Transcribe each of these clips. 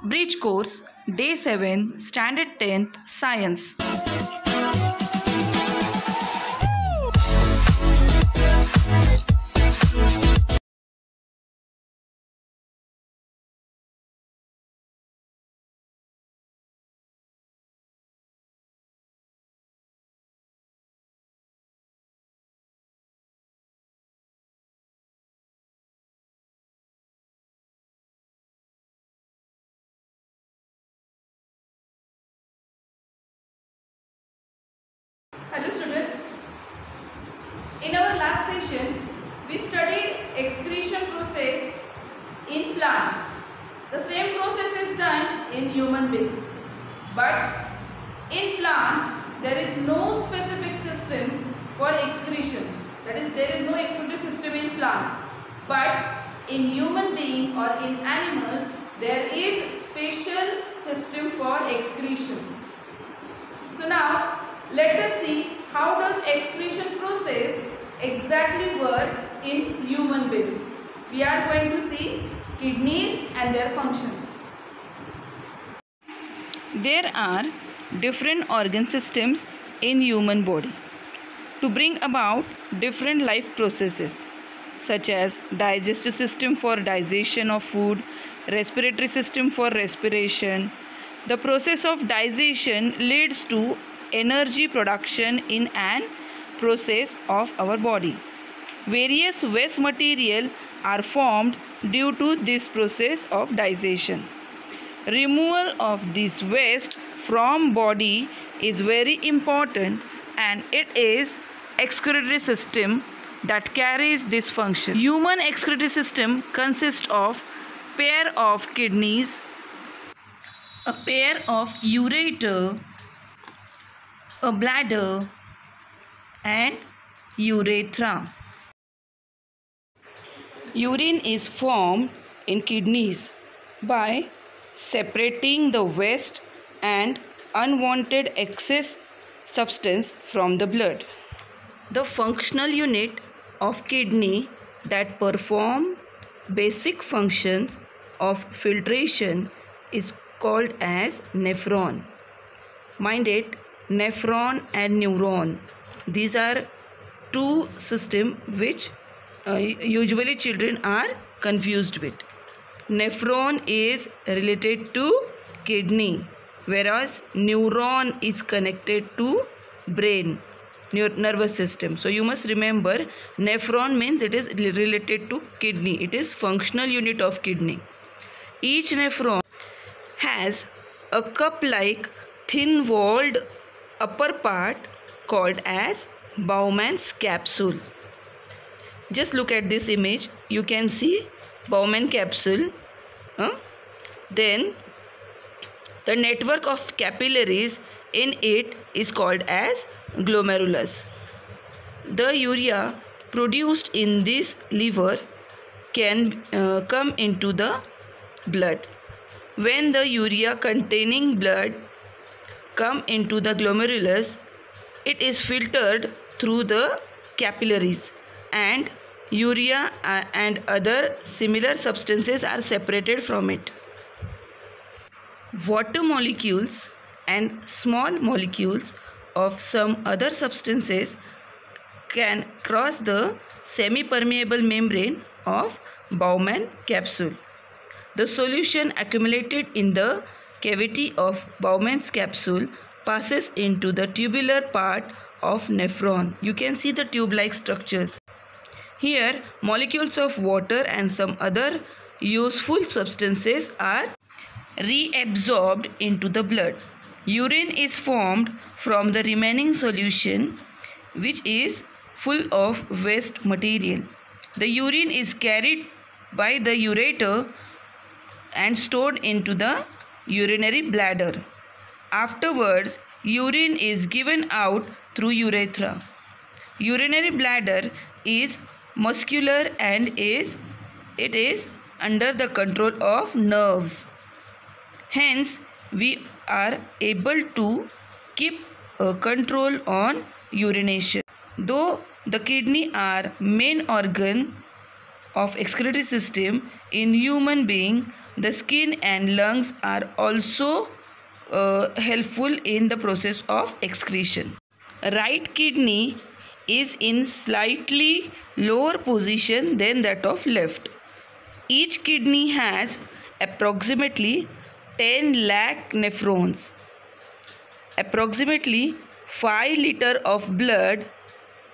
Bridge Course, Day 7, Standard 10th, Science. Hello students, in our last session we studied excretion process in plants. The same process is done in human being, but in plant there is no specific system for excretion, that is there is no excretory system in plants, but in human being or in animals there is special system for excretion. So now let us see how does excretion process exactly work in human being. We are going to see kidneys and their functions. There are different organ systems in human body to bring about different life processes such as digestive system for digestion of food, respiratory system for respiration. The process of digestion leads to energy production in an process of our body. Various waste material are formed due to this process of digestion. Removal of this waste from body is very important, and it is excretory system that carries this function. Human excretory system consists of pair of kidneys, a pair of ureter, a bladder and urethra. Urine is formed in kidneys by separating the waste and unwanted excess substance from the blood. The functional unit of kidney that perform basic functions of filtration is called as nephron. Mind it, nephron and neuron, these are two systems which usually children are confused with. Nephron is related to kidney, whereas neuron is connected to brain, nervous system. So you must remember, nephron means it is related to kidney, it is functional unit of kidney. Each nephron has a cup-like thin-walled upper part called as Bowman's capsule. Just look at this image, you can see Bowman capsule. Then the network of capillaries in it is called as glomerulus. The urea produced in this liver can come into the blood. When the urea containing blood come into the glomerulus, it is filtered through the capillaries, and urea and other similar substances are separated from it. Water molecules and small molecules of some other substances can cross the semi-permeable membrane of Bowman capsule. The solution accumulated in the cavity of Bowman's capsule passes into the tubular part of nephron. You can see the tube-like structures. Here, molecules of water and some other useful substances are reabsorbed into the blood. Urine is formed from the remaining solution, which is full of waste material. The urine is carried by the ureter and stored into the urinary bladder. Afterwards, urine is given out through urethra. Urinary bladder is muscular and it is under the control of nerves. Hence, we are able to keep control on urination. Though the kidney are main organ of excretory system in human being, The skin and lungs are also helpful in the process of excretion. Right kidney is in slightly lower position than that of left. Each kidney has approximately 10 lakh nephrons. Approximately 5 liters of blood,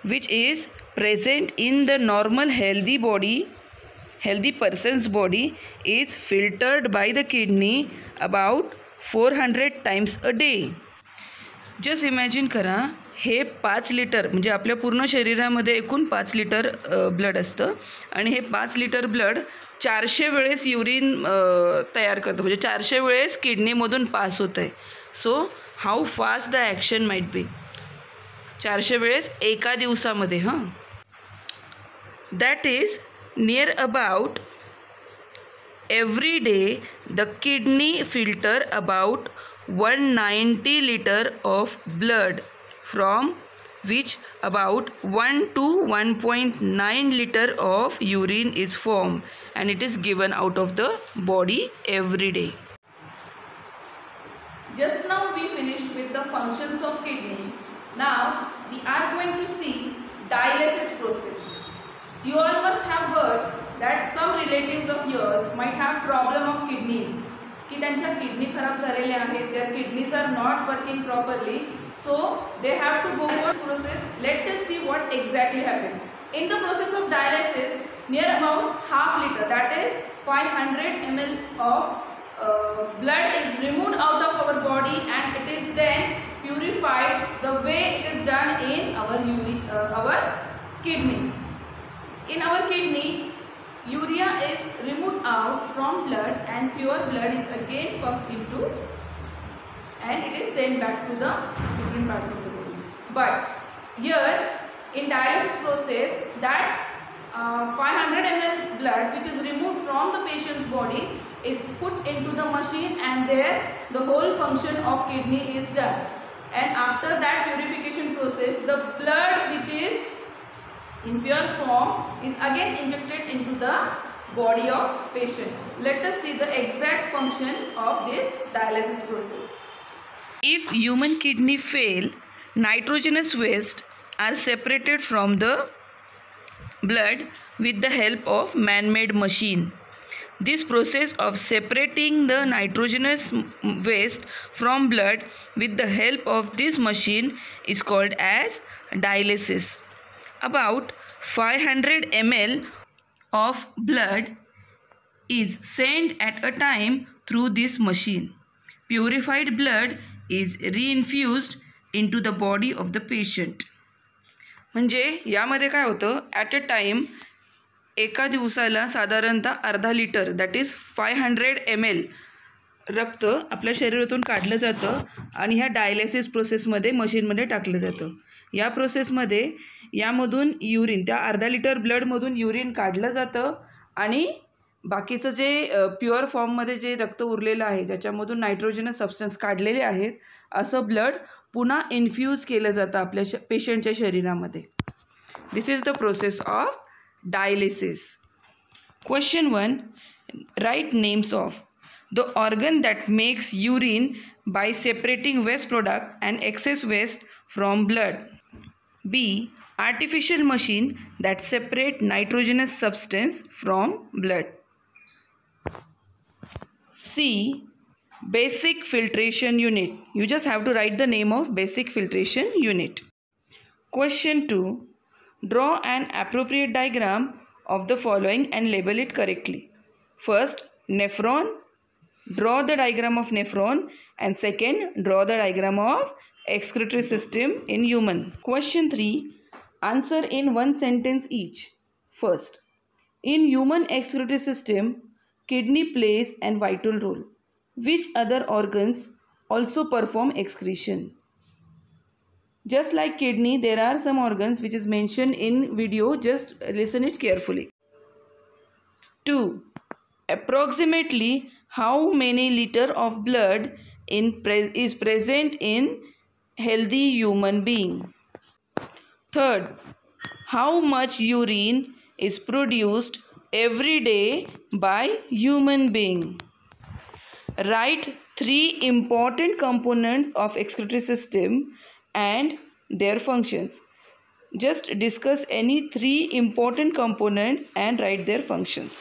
which is present in the normal healthy person's body, is filtered by the kidney about 400 times a day. Just imagine करा, हे 5 litre म्हणजे आपल्या पूर्ण शरीरामध्ये एकूण 5 litre blood असतं आणि हे 5 litre blood 400 वेळेस urine तयार करतं, म्हणजे 400 वेळेस किडनीमधून पास होतं आहे. So how fast the action might be. 400 वेळेस एका दिवसामध्ये. That is near about every day the kidney filter about 190 liter of blood, from which about 1 to 1.9 liter of urine is formed, and it is given out of the body every day. Just now we finished with the functions of kidney. Now we are going to see dialysis process. You all must have heard that some relatives of yours might have problem of kidneys, की त्यांच्या kidney खराब झालेल्या आहेत, their kidneys are not working properly, so they have to go through this process. Let us see what exactly happened. In the process of dialysis, near about half liter, that is 500 ml of blood is removed out of our body, and it is then purified the way it is done in our kidney. In our kidney, urea is removed out from blood and pure blood is again pumped into, and it is sent back to the different parts of the body. But here in dialysis process, that 500 ml blood which is removed from the patient's body is put into the machine, and there the whole function of kidney is done. And after that purification process, the blood which is in pure form is again injected into the body of patient. Let us see the exact function of this dialysis process. If human kidney fail, nitrogenous waste are separated from the blood with the help of man-made machine. This process of separating the nitrogenous waste from blood with the help of this machine is called as dialysis. About 500 ml of blood is sent at a time through this machine. Purified blood is reinfused into the body of the patient. म्हणजे यामध्ये काय होतं, at a time एका दिवसाला साधारणतः अर्धा litre, that is 500 ml रक्त आपल्या शरीरातून काढलं जातं आणि ह्या डायलिसिस प्रोसेसमध्ये मशीनमध्ये टाकलं जातं. या प्रोसेसमध्ये यामधून युरिन, त्या अर्धा लिटर ब्लडमधून युरिन काढलं जातं आणि बाकीचं जे प्युअर फॉर्ममध्ये जे रक्त उरलेलं आहे, ज्याच्यामधून नायट्रोजनस सबस्टन्स काढलेले आहेत, असं ब्लड पुन्हा इन्फ्यूज केलं जातं आपल्या पेशंटच्या शरीरामध्ये. This is the process of dialysis. Question 1. Write names of the organ that makes urine by separating waste product and excess waste from blood. B. Artificial machine that separate nitrogenous substance from blood. C. Basic filtration unit. You just have to write the name of basic filtration unit. Question 2. Draw an appropriate diagram of the following and label it correctly. First, nephron. Draw the diagram of nephron, and second, draw the diagram of excretory system in human. Question 3. Answer in one sentence each. First, in human excretory system, kidney plays a vital role. Which other organs also perform excretion? Just like kidney, there are some organs which is mentioned in video. Just listen it carefully. 2. Approximately how many liter of blood is present in healthy human being? Third, how much urine is produced every day by human being? Write 3 important components of excretory system and their functions. Just discuss any 3 important components and write their functions.